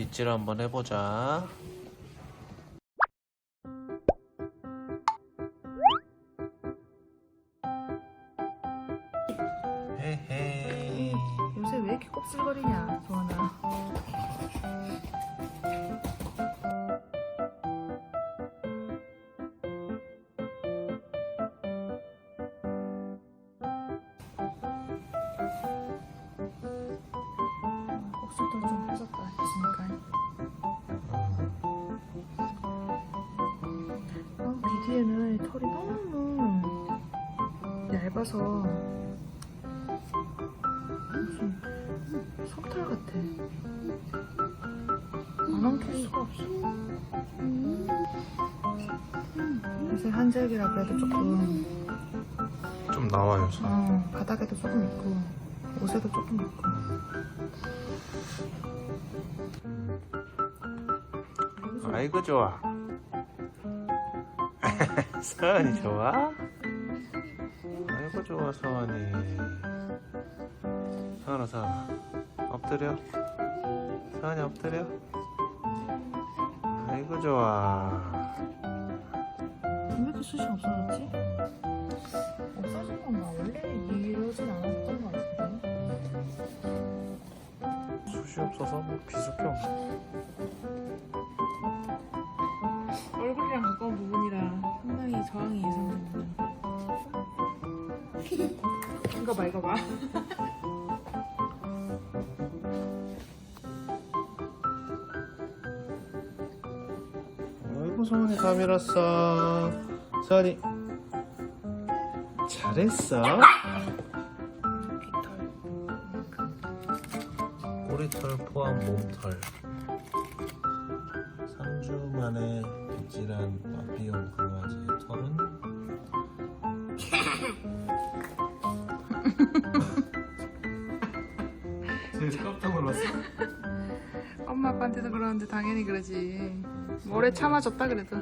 빗질 한번 해보자. 헤헤이. 요새 왜 이렇게 곱슬거리냐, 도원아. 곱슬도 좀 펴졌다 했으니까. 비디에는 털이 너무 얇아서 무슨 솜털 같아. 안 엉킬 수가 없어. 요새 한절기라 그래도 조금 좀 나와요. 바닥에도 조금 있고 옷에도 조금 있고. 아이고 좋아. 서원이 좋아? 아이고 좋아 서원이. 서원아 엎드려. 서원이 엎드려. 아이고 좋아. 왜 이렇게 숱이 없어졌지? 없어진 건가? 원래 이러진 않았던 것 같은데. 숱이 없어서 뭐 비슷해 없어. 얼굴이랑 가까운 부분이라 상당히 저항이 예상됩니다. 이거 봐, 이거 봐. 아이고 서원이 다 밀었어. 서원이 잘했어. 꼬리털 포함 몸털 3주 만에 빗질한 마피용 강아지의 털은 제일 깜짝 놀랐어. 엄마 아빠한테도 그러는데 당연히 그러지. 오래 참아줬다 그래도.